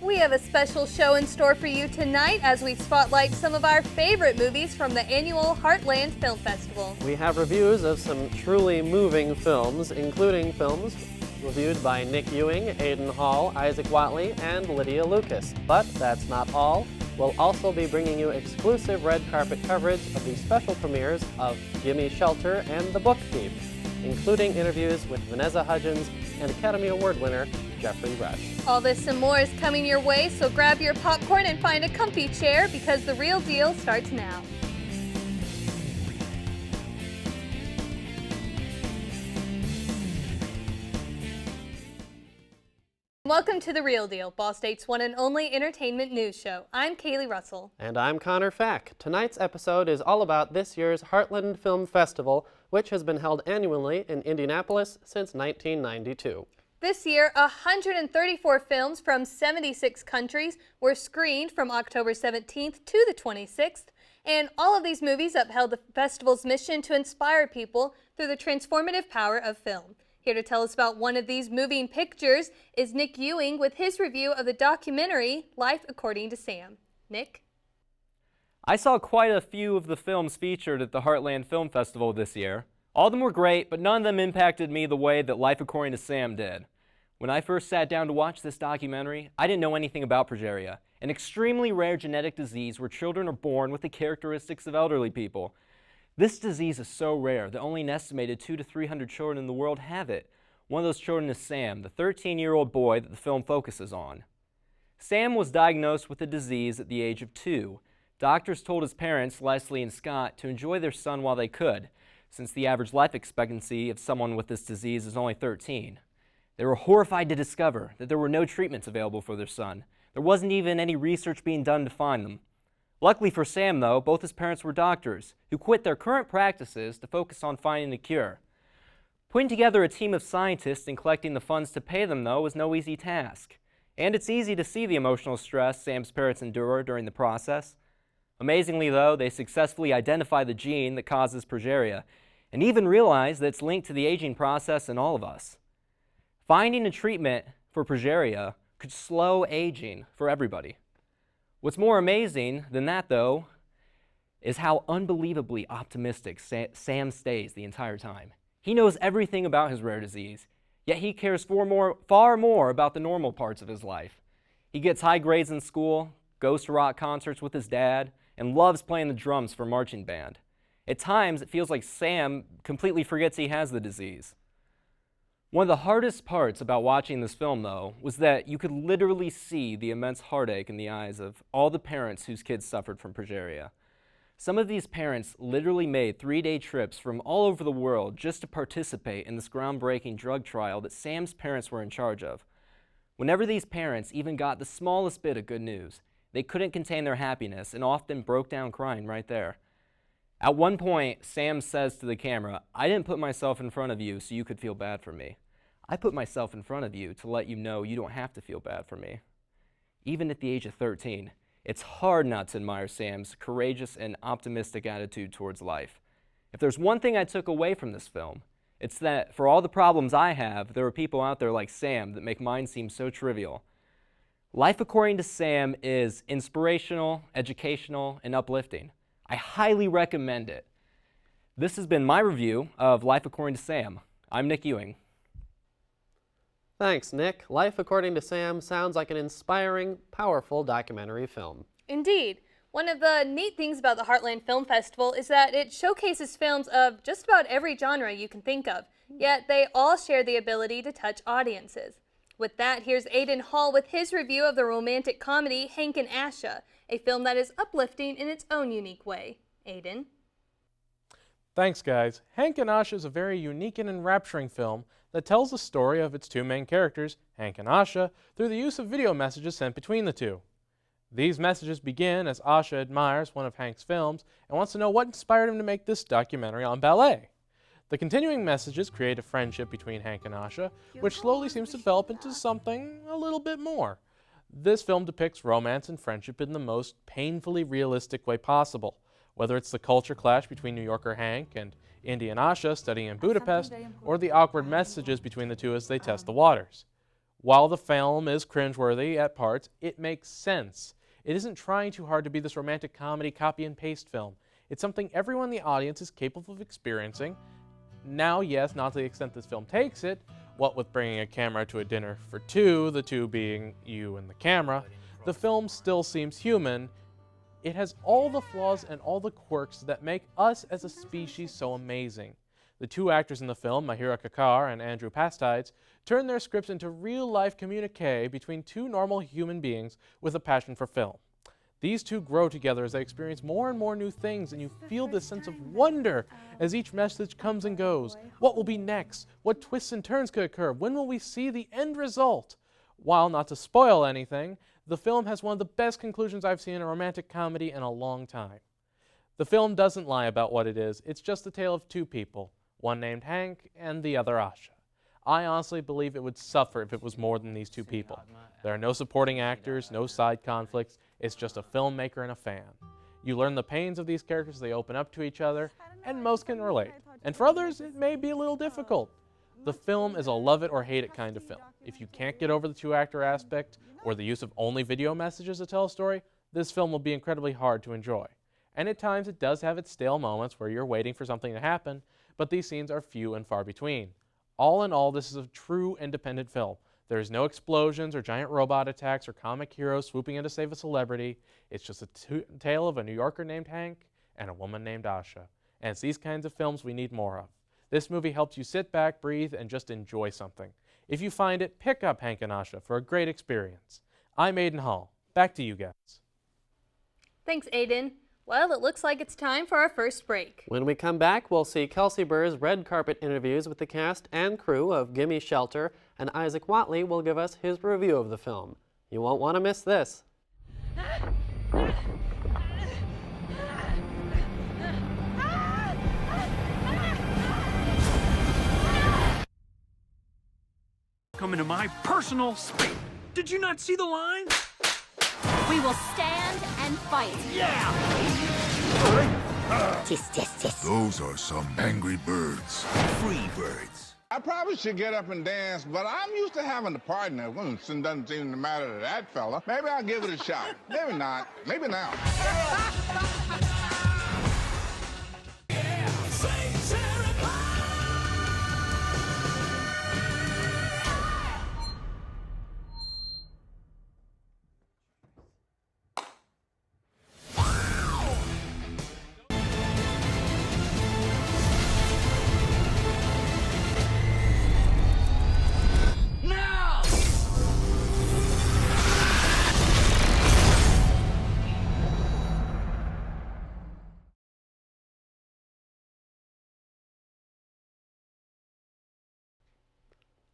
We have a special show in store for you tonight as we spotlight some of our favorite movies from the annual Heartland Film Festival. We have reviews of some truly moving films, including films reviewed by Nick Ewing, Aidan Hall, Isaac Whatley, and Lydia Lucas. But that's not all. We'll also be bringing you exclusive red carpet coverage of the special premieres of Gimme Shelter and The Book Thief, including interviews with Vanessa, Hudgens, and Academy Award winner Geoffrey. All this and more is coming your way, so grab your popcorn and find a comfy chair because the real deal starts now. Welcome to The Real Deal, Ball State's one and only entertainment news show. I'm Kaylee Russell. And I'm Connor Fack. Tonight's episode is all about this year's Heartland Film Festival, which has been held annually in Indianapolis since 1992. This year, 134 films from 76 countries were screened from October 17th to the 26th, and all of these movies upheld the festival's mission to inspire people through the transformative power of film. Here to tell us about one of these moving pictures is Nick Ewing with his review of the documentary Life According to Sam. Nick? I saw quite a few of the films featured at the Heartland Film Festival this year. All of them were great, but none of them impacted me the way that Life According to Sam did. When I first sat down to watch this documentary, I didn't know anything about progeria, an extremely rare genetic disease where children are born with the characteristics of elderly people. This disease is so rare that only an estimated 200 to 300 children in the world have it. One of those children is Sam, the 13-year-old boy that the film focuses on. Sam was diagnosed with the disease at the age of 2. Doctors told his parents, Leslie and Scott, to enjoy their son while they could, since the average life expectancy of someone with this disease is only 13. They were horrified to discover that there were no treatments available for their son. There wasn't even any research being done to find them. Luckily for Sam, though, both his parents were doctors who quit their current practices to focus on finding a cure. Putting together a team of scientists and collecting the funds to pay them, though, was no easy task. And it's easy to see the emotional stress Sam's parents endure during the process. Amazingly, though, they successfully identify the gene that causes progeria and even realize that it's linked to the aging process in all of us. Finding a treatment for progeria could slow aging for everybody. What's more amazing than that, though, is how unbelievably optimistic Sam stays the entire time. He knows everything about his rare disease, yet he cares far more about the normal parts of his life. He gets high grades in school, goes to rock concerts with his dad, and loves playing the drums for marching band. At times, it feels like Sam completely forgets he has the disease. One of the hardest parts about watching this film, though, was that you could literally see the immense heartache in the eyes of all the parents whose kids suffered from progeria. Some of these parents literally made 3-day trips from all over the world just to participate in this groundbreaking drug trial that Sam's parents were in charge of. Whenever these parents even got the smallest bit of good news, they couldn't contain their happiness and often broke down crying right there. At one point, Sam says to the camera, "I didn't put myself in front of you so you could feel bad for me. I put myself in front of you to let you know you don't have to feel bad for me." Even at the age of 13, it's hard not to admire Sam's courageous and optimistic attitude towards life. If there's one thing I took away from this film, it's that for all the problems I have, there are people out there like Sam that make mine seem so trivial. Life According to Sam is inspirational, educational, and uplifting. I highly recommend it. This has been my review of Life According to Sam. I'm Nick Ewing. Thanks, Nick. Life According to Sam sounds like an inspiring, powerful documentary film. Indeed. One of the neat things about the Heartland Film Festival is that it showcases films of just about every genre you can think of, yet they all share the ability to touch audiences. With that, here's Aidan Hall with his review of the romantic comedy Hank and Asha, a film that is uplifting in its own unique way. Aidan? Thanks, guys. Hank and Asha is a very unique and enrapturing film that tells the story of its two main characters, Hank and Asha, through the use of video messages sent between the two. These messages begin as Asha admires one of Hank's films and wants to know what inspired him to make this documentary on ballet. The continuing messages create a friendship between Hank and Asha, which slowly seems to develop into something a little bit more. This film depicts romance and friendship in the most painfully realistic way possible, whether it's the culture clash between New Yorker Hank and Indian Asha studying in Budapest, or the awkward messages between the two as they test the waters. While the film is cringeworthy at parts, it makes sense. It isn't trying too hard to be this romantic comedy copy and paste film. It's something everyone in the audience is capable of experiencing. Now, yes, not to the extent this film takes it, what with bringing a camera to a dinner for two, the two being you and the camera, the film still seems human. It has all the flaws and all the quirks that make us as a species so amazing. The two actors in the film, Mahira Kakar and Andrew Pastides, turn their scripts into real-life communique between two normal human beings with a passion for film. These two grow together as they experience more and more new things, and you feel this sense of wonder as each message comes and goes. What will be next? What twists and turns could occur? When will we see the end result? While not to spoil anything, the film has one of the best conclusions I've seen in a romantic comedy in a long time. The film doesn't lie about what it is. It's just the tale of two people, one named Hank and the other Asha. I honestly believe it would suffer if it was more than these two people. There are no supporting actors, no side conflicts. It's just a filmmaker and a fan. You learn the pains of these characters, they open up to each other, and most can relate. And for others, it may be a little difficult. The film is a love it or hate it kind of film. If you can't get over the two-actor aspect or the use of only video messages to tell a story, this film will be incredibly hard to enjoy. And at times it does have its stale moments where you're waiting for something to happen, but these scenes are few and far between. All in all, this is a true independent film. There is no explosions or giant robot attacks or comic heroes swooping in to save a celebrity. It's just a tale of a New Yorker named Hank and a woman named Asha. And it's these kinds of films we need more of. This movie helps you sit back, breathe, and just enjoy something. If you find it, pick up Hank and Asha for a great experience. I'm Aidan Hall. Back to you guys. Thanks, Aidan. Well, it looks like it's time for our first break. When we come back, we'll see Kelsey Burr's red carpet interviews with the cast and crew of Gimme Shelter, and Isaac Whatley will give us his review of the film. You won't want to miss this. Come into my personal space. Did you not see the line? We will stand and fight. Yeah! Those are some angry birds. Free birds. I probably should get up and dance, but I'm used to having a partner. Well, it doesn't seem to matter to that fella. Maybe I'll give it a shot. Maybe not. Maybe now.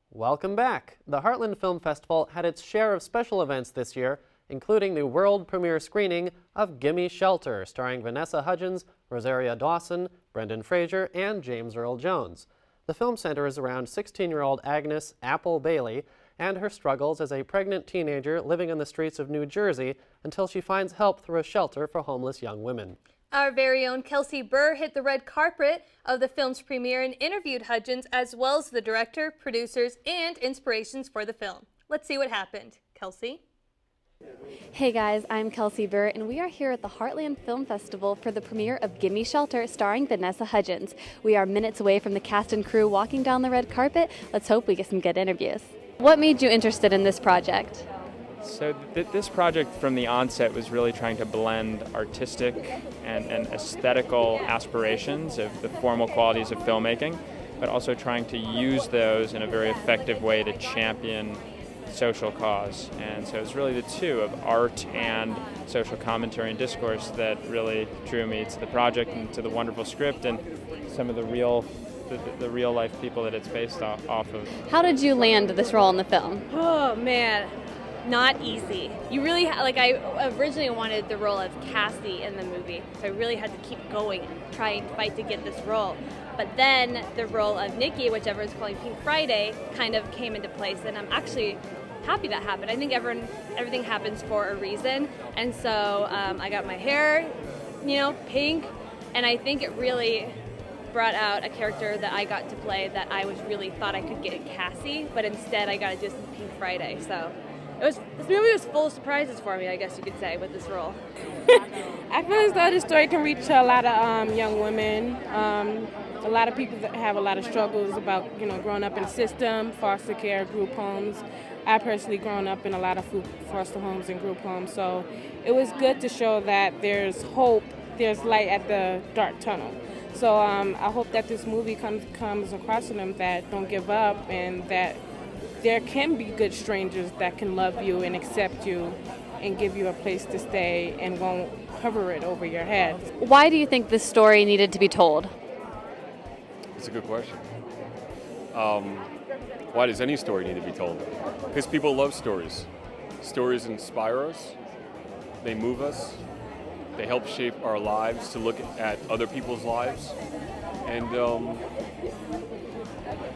Welcome back. The Heartland Film Festival had its share of special events this year, including the world premiere screening of Gimme Shelter, starring Vanessa Hudgens, Rosaria Dawson, Brendan Fraser, and James Earl Jones. The film centers around 16-year-old Agnes Apple Bailey and her struggles as a pregnant teenager living on the streets of New Jersey until she finds help through a shelter for homeless young women. Our very own Kelsey Burr hit the red carpet of the film's premiere and interviewed Hudgens as well as the director, producers, and inspirations for the film. Let's see what happened. Kelsey? Hey guys, I'm Kelsey Burr, and we are here at the Heartland Film Festival for the premiere of Gimme Shelter, starring Vanessa Hudgens. We are minutes away from the cast and crew walking down the red carpet. Let's hope we get some good interviews. What made you interested in this project? So this project from the onset was really trying to blend artistic and aesthetical aspirations of the formal qualities of filmmaking, but also trying to use those in a very effective way to champion social cause. And so it's really the two of art and social commentary and discourse that really drew me to the project and to the wonderful script and some of the real life people that it's based off of. How did you land this role in the film? Oh man, not easy. You really I originally wanted the role of Cassie in the movie, so I really had to keep going and try and fight to get this role. But then the role of Nikki, which everyone's calling Pink Friday, kind of came into place, and I'm actually happy that happened. I think everything happens for a reason, and so I got my hair, pink, and I think it really brought out a character that I got to play that I was really thought I could get in Cassie, but instead I got to do this in Pink Friday. So this movie was full of surprises for me, I guess you could say, with this role. I feel as though this story can reach a lot of young women. A lot of people that have a lot of struggles about, growing up in the system, foster care, group homes. I personally grown up in a lot of foster homes and group homes, so it was good to show that there's hope, there's light at the dark tunnel. So I hope that this movie comes across to them that don't give up and that there can be good strangers that can love you and accept you and give you a place to stay and won't hover it over your head. Why do you think this story needed to be told? It's a good question. Why does any story need to be told? Because people love stories. Stories inspire us, they move us, they help shape our lives to look at other people's lives. And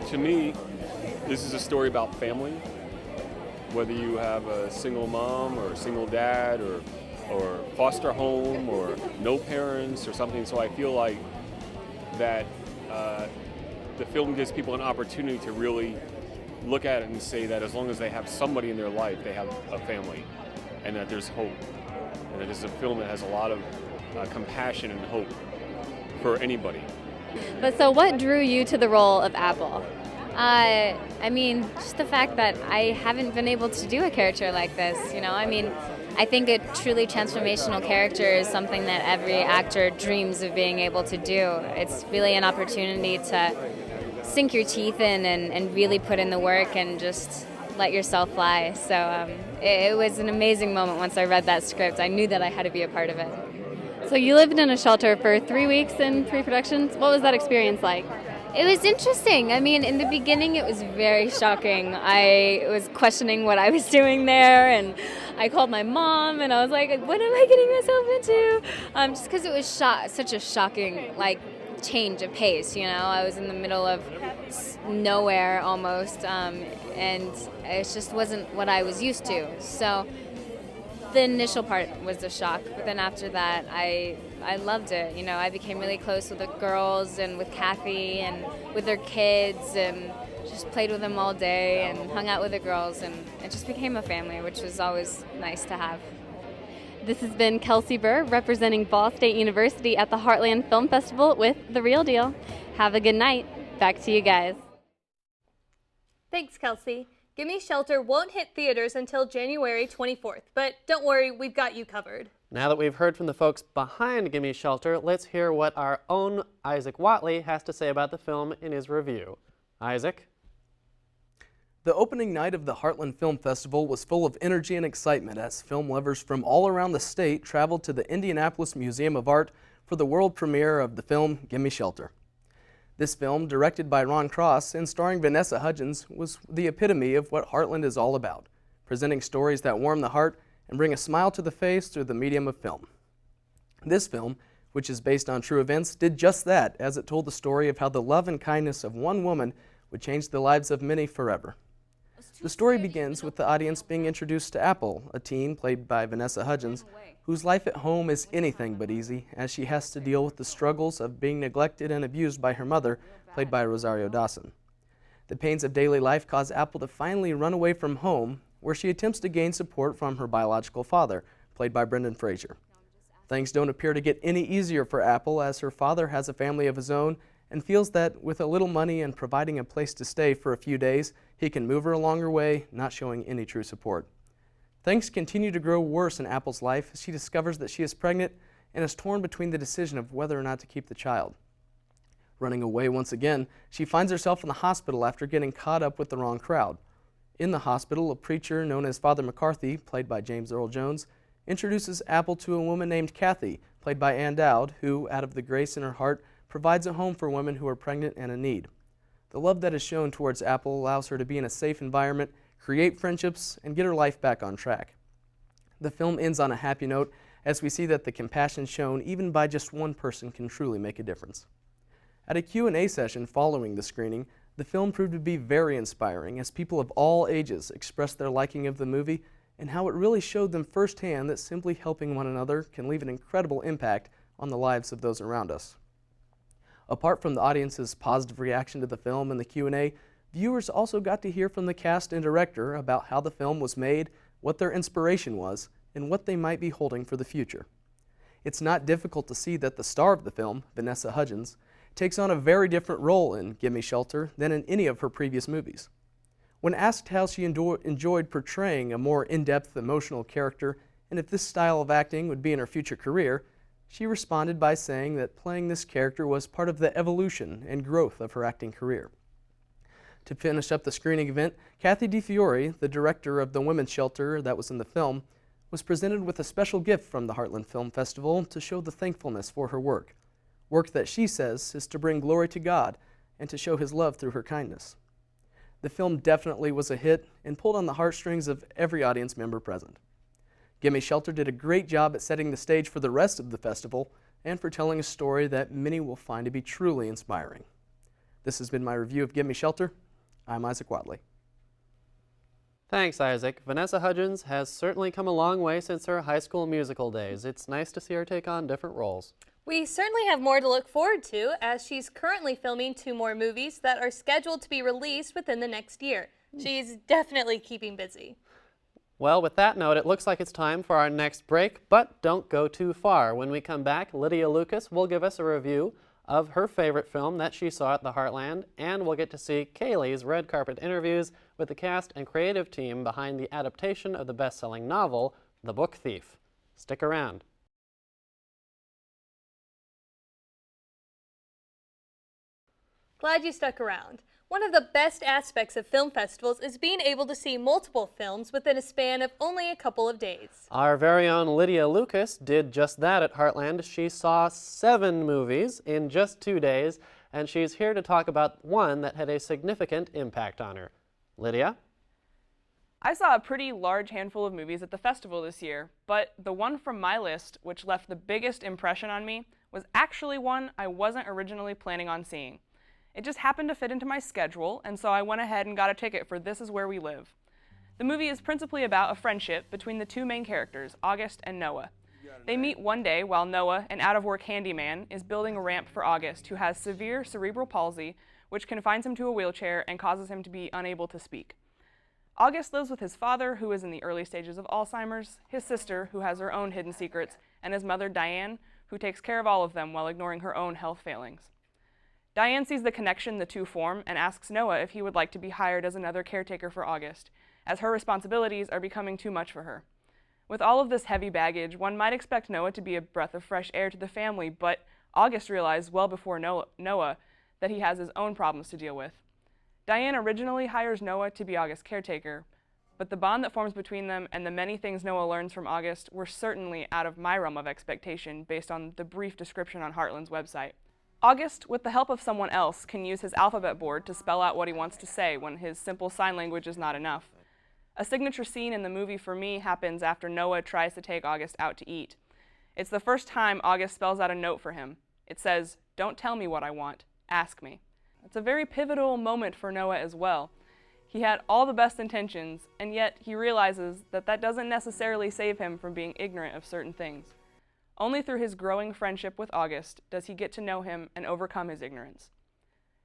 to me, this is a story about family. Whether you have a single mom or a single dad or foster home or no parents or something. So I feel like that the film gives people an opportunity to really look at it and say that as long as they have somebody in their life, they have a family, and that there's hope. And that this is a film that has a lot of compassion and hope for anybody. But so what drew you to the role of Apple? I mean, just the fact that I haven't been able to do a character like this, I think a truly transformational character is something that every actor dreams of being able to do. It's really an opportunity to sink your teeth in and really put in the work and just let yourself fly. So it was an amazing moment once I read that script. I knew that I had to be a part of it. So you lived in a shelter for 3 weeks in pre-production. What was that experience like? It was interesting. I mean, in the beginning, it was very shocking. I was questioning what I was doing there, and I called my mom, and I was like, what am I getting myself into? Just because it was such a shocking, change of pace, I was in the middle of nowhere almost, and it just wasn't what I was used to. So the initial part was the shock, but then after that, I loved it. I became really close with the girls and with Kathy and with their kids, and just played with them all day and hung out with the girls, and it just became a family, which was always nice to have. This has been Kelsey Burr representing Ball State University at the Heartland Film Festival with The Real Deal. Have a good night. Back to you guys. Thanks, Kelsey. Gimme Shelter won't hit theaters until January 24th, but don't worry, we've got you covered. Now that we've heard from the folks behind Gimme Shelter, let's hear what our own Isaac Whatley has to say about the film in his review. Isaac? The opening night of the Heartland Film Festival was full of energy and excitement as film lovers from all around the state traveled to the Indianapolis Museum of Art for the world premiere of the film Gimme Shelter. This film, directed by Ron Cross and starring Vanessa Hudgens, was the epitome of what Heartland is all about, presenting stories that warm the heart and bring a smile to the face through the medium of film. This film, which is based on true events, did just that, as it told the story of how the love and kindness of one woman would change the lives of many forever. The story begins with the audience being introduced to Apple, a teen played by Vanessa Hudgens, whose life at home is anything but easy, as she has to deal with the struggles of being neglected and abused by her mother, played by Rosario Dawson. The pains of daily life cause Apple to finally run away from home, where she attempts to gain support from her biological father, played by Brendan Fraser. Things don't appear to get any easier for Apple, as her father has a family of his own and feels that with a little money and providing a place to stay for a few days, he can move her along her way, not showing any true support. Things continue to grow worse in Apple's life as she discovers that she is pregnant and is torn between the decision of whether or not to keep the child. Running away once again, she finds herself in the hospital after getting caught up with the wrong crowd. In the hospital, a preacher known as Father McCarthy, played by James Earl Jones, introduces Apple to a woman named Kathy, played by Ann Dowd, who, out of the grace in her heart, provides a home for women who are pregnant and in need. The love that is shown towards Apple allows her to be in a safe environment, create friendships, and get her life back on track. The film ends on a happy note as we see that the compassion shown even by just one person can truly make a difference. At a Q&A session following the screening, the film proved to be very inspiring as people of all ages expressed their liking of the movie and how it really showed them firsthand that simply helping one another can leave an incredible impact on the lives of those around us. Apart from the audience's positive reaction to the film and the Q&A, viewers also got to hear from the cast and director about how the film was made, what their inspiration was, and what they might be holding for the future. It's not difficult to see that the star of the film, Vanessa Hudgens, takes on a very different role in Gimme Shelter than in any of her previous movies. When asked how she enjoyed portraying a more in-depth emotional character and if this style of acting would be in her future career, she responded by saying that playing this character was part of the evolution and growth of her acting career. To finish up the screening event, Kathy DeFiore, the director of the women's shelter that was in the film, was presented with a special gift from the Heartland Film Festival to show the thankfulness for her work that she says is to bring glory to God and to show His love through her kindness. The film definitely was a hit and pulled on the heartstrings of every audience member present. Gimme Shelter did a great job at setting the stage for the rest of the festival and for telling a story that many will find to be truly inspiring. This has been my review of Gimme Shelter. I'm Isaac Whatley. Thanks, Isaac. Vanessa Hudgens has certainly come a long way since her High School Musical days. It's nice to see her take on different roles. We certainly have more to look forward to, as she's currently filming 2 more movies that are scheduled to be released within the next year. She's definitely keeping busy. Well, with that note, it looks like it's time for our next break, but don't go too far. When we come back, Lydia Lucas will give us a review of her favorite film that she saw at the Heartland, and we'll get to see Kaylee's red carpet interviews with the cast and creative team behind the adaptation of the best-selling novel, The Book Thief. Stick around. Glad you stuck around. One of the best aspects of film festivals is being able to see multiple films within a span of only a couple of days. Our very own Lydia Lucas did just that at Heartland. She saw 7 movies in just 2 days, and she's here to talk about one that had a significant impact on her. Lydia? I saw a pretty large handful of movies at the festival this year, but the one from my list which left the biggest impression on me was actually one I wasn't originally planning on seeing. It just happened to fit into my schedule, and so I went ahead and got a ticket for This Is Where We Live. The movie is principally about a friendship between the 2 main characters, August and Noah. They meet one day while Noah, an out-of-work handyman, is building a ramp for August, who has severe cerebral palsy, which confines him to a wheelchair and causes him to be unable to speak. August lives with his father, who is in the early stages of Alzheimer's, his sister, who has her own hidden secrets, and his mother, Diane, who takes care of all of them while ignoring her own health failings. Diane sees the connection the 2 form and asks Noah if he would like to be hired as another caretaker for August, as her responsibilities are becoming too much for her. With all of this heavy baggage, one might expect Noah to be a breath of fresh air to the family, but August realized well before Noah that he has his own problems to deal with. Diane originally hires Noah to be August's caretaker, but the bond that forms between them and the many things Noah learns from August were certainly out of my realm of expectation based on the brief description on Heartland's website. August, with the help of someone else, can use his alphabet board to spell out what he wants to say when his simple sign language is not enough. A signature scene in the movie for me happens after Noah tries to take August out to eat. It's the first time August spells out a note for him. It says, "Don't tell me what I want, ask me." It's a very pivotal moment for Noah as well. He had all the best intentions, and yet he realizes that that doesn't necessarily save him from being ignorant of certain things. Only through his growing friendship with August does he get to know him and overcome his ignorance.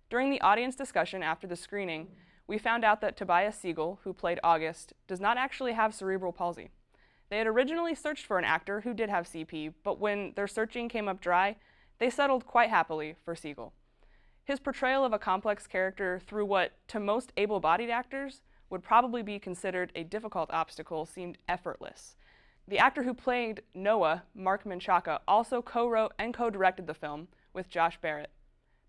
During the audience discussion after the screening, we found out that Tobias Siegel, who played August, does not actually have cerebral palsy. They had originally searched for an actor who did have CP, but when their searching came up dry, they settled quite happily for Siegel. His portrayal of a complex character through what, to most able-bodied actors, would probably be considered a difficult obstacle seemed effortless. The actor who played Noah, Mark Menchaca, also co-wrote and co-directed the film with Josh Barrett,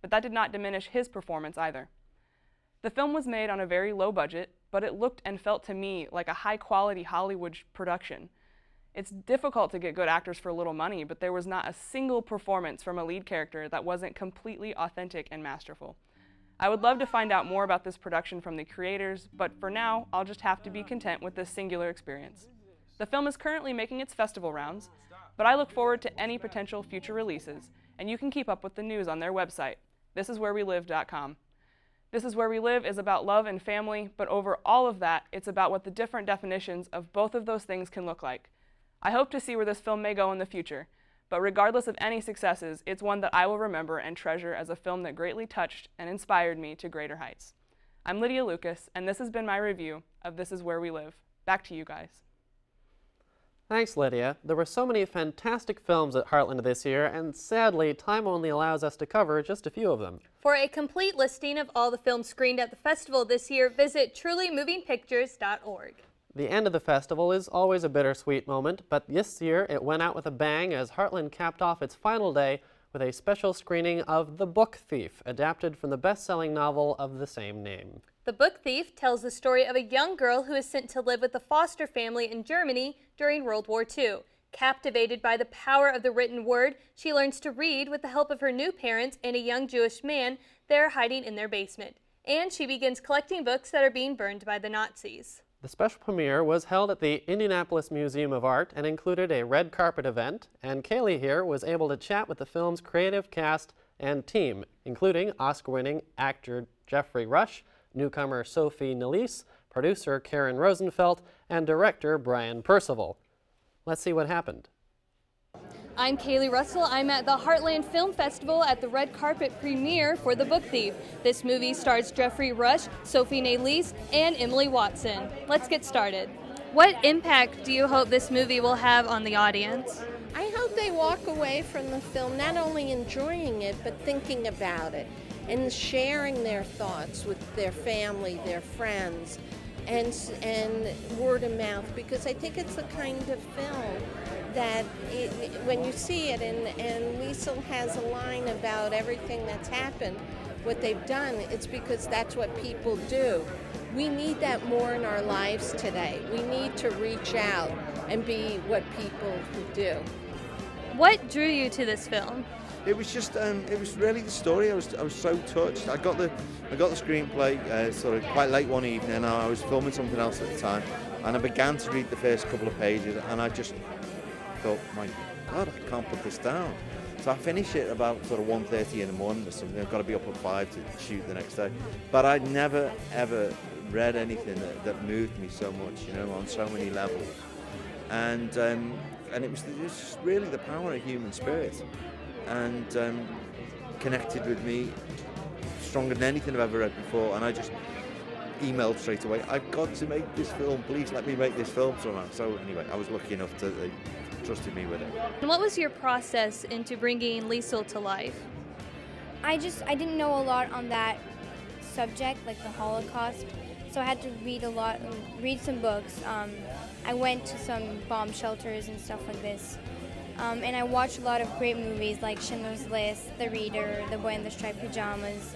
but that did not diminish his performance either. The film was made on a very low budget, but it looked and felt to me like a high-quality Hollywood production. It's difficult to get good actors for little money, but there was not a single performance from a lead character that wasn't completely authentic and masterful. I would love to find out more about this production from the creators, but for now, I'll just have to be content with this singular experience. The film is currently making its festival rounds, but I look forward to any potential future releases, and you can keep up with the news on their website, thisiswherewelive.com. This Is Where We Live is about love and family, but over all of that, it's about what the different definitions of both of those things can look like. I hope to see where this film may go in the future, But regardless of any successes, it's one that I will remember and treasure as a film that greatly touched and inspired me to greater heights. I'm Lydia Lucas, and this has been my review of This Is Where We Live. Back to you guys. Thanks, Lydia. There were so many fantastic films at Heartland this year, and sadly, time only allows us to cover just a few of them. For a complete listing of all the films screened at the festival this year, visit trulymovingpictures.org. The end of the festival is always a bittersweet moment, but this year it went out with a bang as Heartland capped off its final day with a special screening of The Book Thief, adapted from the best-selling novel of the same name. The Book Thief tells the story of a young girl who is sent to live with a foster family in Germany during World War II. Captivated by the power of the written word, she learns to read with the help of her new parents and a young Jewish man there hiding in their basement. And she begins collecting books that are being burned by the Nazis. The special premiere was held at the Indianapolis Museum of Art and included a red carpet event, and Kaylee here was able to chat with the film's creative cast and team, including Oscar-winning actor Geoffrey Rush, newcomer Sophie Nélisse, producer Karen Rosenfeld, and director Brian Percival. Let's see what happened. I'm Kaylee Russell. I'm at the Heartland Film Festival at the red carpet premiere for The Book Thief. This movie stars Geoffrey Rush, Sophie Nélisse, and Emily Watson. Let's get started. What impact do you hope this movie will have on the audience? I hope they walk away from the film not only enjoying it, but thinking about it and sharing their thoughts with their family, their friends, and word of mouth, because I think it's the kind of film that when you see it, and Liesl has a line about everything that's happened, what they've done, it's because that's what people do. We need that more in our lives today. We need to reach out and be what people do. What drew you to this film? It was just, it was really the story. I was so touched. I got the screenplay sort of quite late one evening. I was filming something else at the time, and I began to read the first couple of pages, and I just thought, my God, I can't put this down. So I finished it about sort of 1:30 in the morning or something. I've got to be up at 5 to shoot the next day. But I'd never ever read anything that moved me so much, you know, on so many levels. And it was just really the power of human spirit, and connected with me stronger than anything I've ever read before. And I just emailed straight away, I've got to make this film, please let me make this film somehow. So anyway, I was lucky enough to they trusted me with it. And what was your process into bringing Liesl to life? I didn't know a lot on that subject, like the Holocaust, so I had to read some books. I went to some bomb shelters and stuff like this. And I watched a lot of great movies like Schindler's List, The Reader, The Boy in the Striped Pajamas.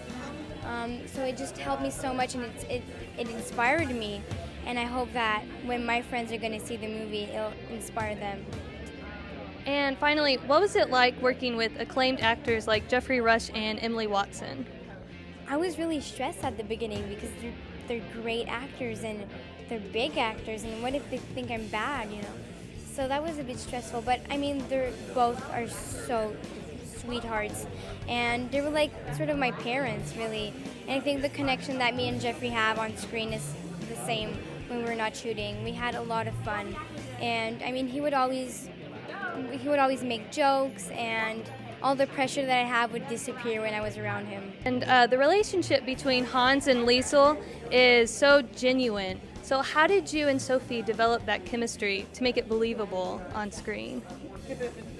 So it just helped me so much, and it inspired me. And I hope that when my friends are going to see the movie, it'll inspire them. And finally, what was it like working with acclaimed actors like Geoffrey Rush and Emily Watson? I was really stressed at the beginning because they're great actors and they're big actors, and what if they think I'm bad, you know? So that was a bit stressful, but I mean, they're both are so sweethearts, and they were like sort of my parents, really. And I think the connection that me and Geoffrey have on screen is the same when we're not shooting. We had a lot of fun, and I mean, he would always make jokes, and all the pressure that I have would disappear when I was around him. And the relationship between Hans and Liesl is so genuine. So how did you and Sophie develop that chemistry to make it believable on screen?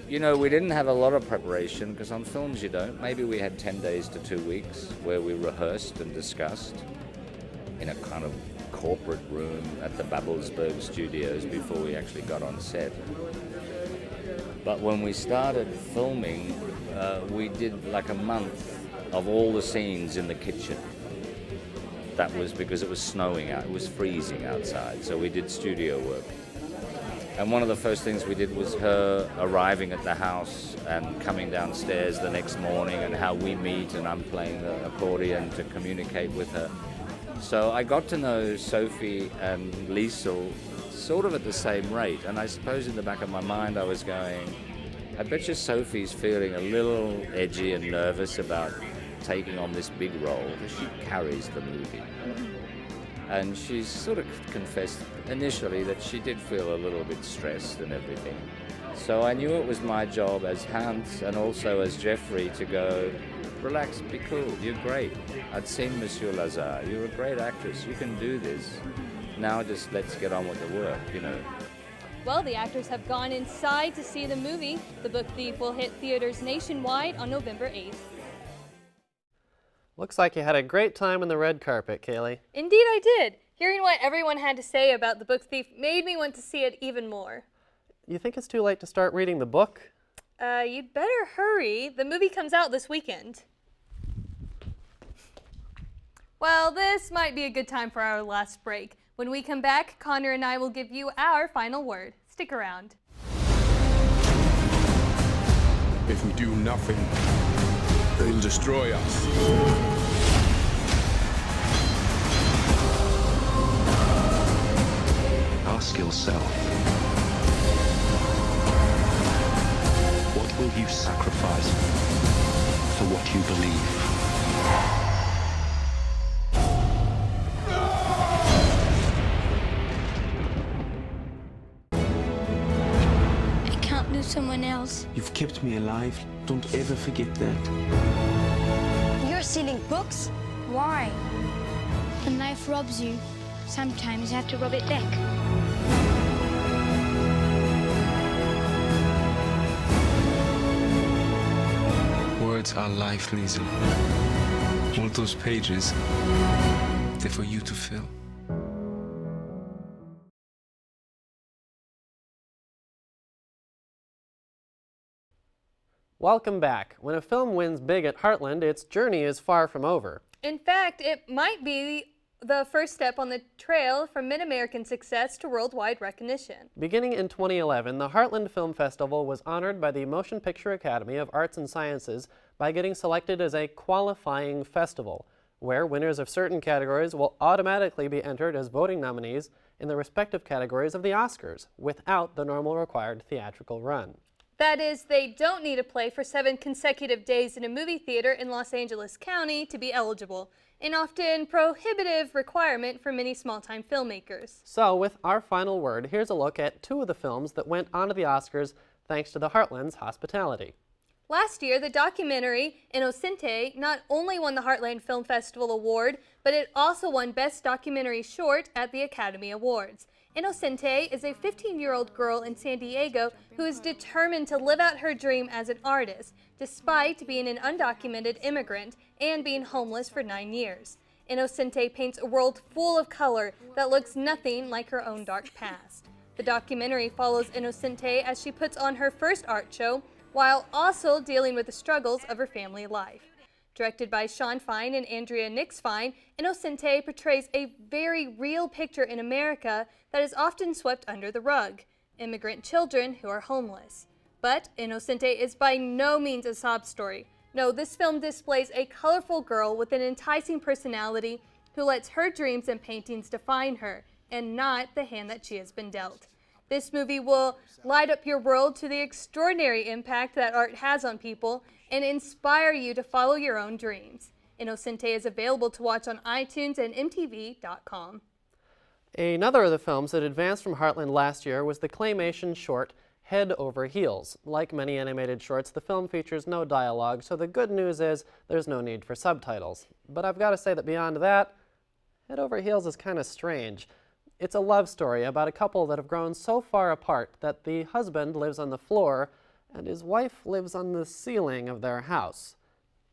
You know, we didn't have a lot of preparation, because on films you don't. Maybe we had 10 days to 2 weeks where we rehearsed and discussed in a kind of corporate room at the Babelsberg Studios before we actually got on set. But when we started filming, we did like a month of all the scenes in the kitchen. That was because it was snowing out, it was freezing outside, so we did studio work. And one of the first things we did was her arriving at the house and coming downstairs the next morning, and how we meet, and I'm playing the accordion to communicate with her. So I got to know Sophie and Liesl sort of at the same rate, and I suppose in the back of my mind I was going, I bet you Sophie's feeling a little edgy and nervous about taking on this big role, because she carries the movie. And she sort of confessed initially that she did feel a little bit stressed and everything. So I knew it was my job as Hans and also as Geoffrey to go, relax, be cool, you're great. I'd seen Monsieur Lazare, you're a great actress, you can do this. Now just let's get on with the work, you know. Well, the actors have gone inside to see the movie. The Book Thief will hit theaters nationwide on November 8th. Looks like you had a great time on the red carpet, Kaylee. Indeed I did. Hearing what everyone had to say about The Book Thief made me want to see it even more. You think it's too late to start reading the book? You'd better hurry. The movie comes out this weekend. Well, this might be a good time for our last break. When we come back, Connor and I will give you our final word. Stick around. If we do nothing, they'll destroy us. Ask yourself, what will you sacrifice for what you believe? I can't lose someone else. You've kept me alive. Don't ever forget that. You're stealing books? Why? When life robs you, sometimes you have to rob it back. Words are life, Liesel. All those pages, they're for you to fill. Welcome back. When a film wins big at Heartland, its journey is far from over. In fact, it might be the first step on the trail from mid-American success to worldwide recognition. Beginning in 2011, the Heartland Film Festival was honored by the Motion Picture Academy of Arts and Sciences by getting selected as a qualifying festival, where winners of certain categories will automatically be entered as voting nominees in the respective categories of the Oscars, without the normal required theatrical run. That is, they don't need to play for 7 consecutive days in a movie theater in Los Angeles County to be eligible, an often prohibitive requirement for many small-time filmmakers. So, with our final word, here's a look at 2 of the films that went onto the Oscars thanks to the Heartland's hospitality. Last year, the documentary Inocente not only won the Heartland Film Festival Award, but it also won Best Documentary Short at the Academy Awards. Inocente is a 15-year-old girl in San Diego who is determined to live out her dream as an artist, despite being an undocumented immigrant and being homeless for 9 years. Inocente paints a world full of color that looks nothing like her own dark past. The documentary follows Inocente as she puts on her first art show, while also dealing with the struggles of her family life. Directed by Sean Fine and Andrea Nix Fine, Inocente portrays a very real picture in America that is often swept under the rug: immigrant children who are homeless. But Inocente is by no means a sob story. No, this film displays a colorful girl with an enticing personality who lets her dreams and paintings define her, and not the hand that she has been dealt. This movie will light up your world to the extraordinary impact that art has on people and inspire you to follow your own dreams. Inocente is available to watch on iTunes and MTV.com. Another of the films that advanced from Heartland last year was the claymation short Head Over Heels. Like many animated shorts, the film features no dialogue, so the good news is there's no need for subtitles. But I've got to say that beyond that, Head Over Heels is kind of strange. It's a love story about a couple that have grown so far apart that the husband lives on the floor and his wife lives on the ceiling of their house.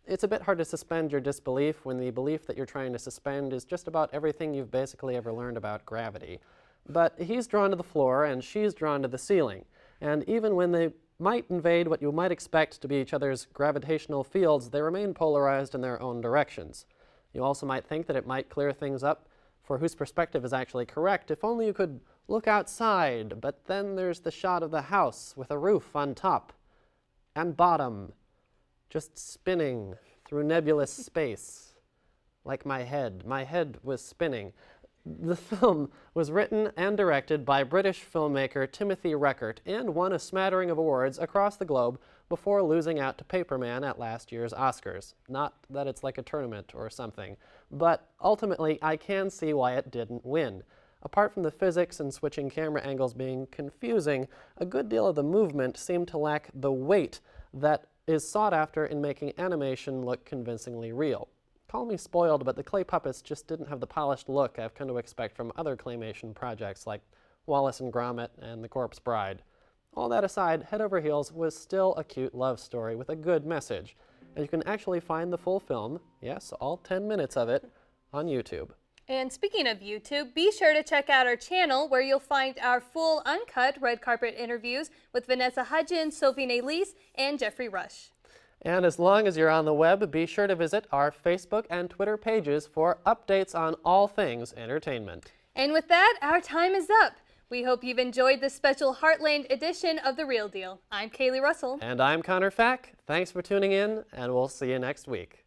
It's a bit hard to suspend your disbelief when the belief that you're trying to suspend is just about everything you've basically ever learned about gravity. But he's drawn to the floor and she's drawn to the ceiling. And even when they might invade what you might expect to be each other's gravitational fields, they remain polarized in their own directions. You also might think that it might clear things up for whose perspective is actually correct if only you could look outside, but then there's the shot of the house with a roof on top and bottom, just spinning through nebulous space, like my head. My head was spinning. The film was written and directed by British filmmaker Timothy Reckert and won a smattering of awards across the globe before losing out to Paperman at last year's Oscars. Not that it's like a tournament or something, but ultimately I can see why it didn't win. Apart from the physics and switching camera angles being confusing, a good deal of the movement seemed to lack the weight that is sought after in making animation look convincingly real. Call me spoiled, but the clay puppets just didn't have the polished look I've come to expect from other claymation projects like Wallace and Gromit and The Corpse Bride. All that aside, Head Over Heels was still a cute love story with a good message, and you can actually find the full film, yes, all 10 minutes of it, on YouTube. And speaking of YouTube, be sure to check out our channel where you'll find our full uncut red carpet interviews with Vanessa Hudgens, Sophie Nélisse, and Geoffrey Rush. And as long as you're on the web, be sure to visit our Facebook and Twitter pages for updates on all things entertainment. And with that, our time is up. We hope you've enjoyed this special Heartland edition of The Real Deal. I'm Kaylee Russell. And I'm Connor Fack. Thanks for tuning in, and we'll see you next week.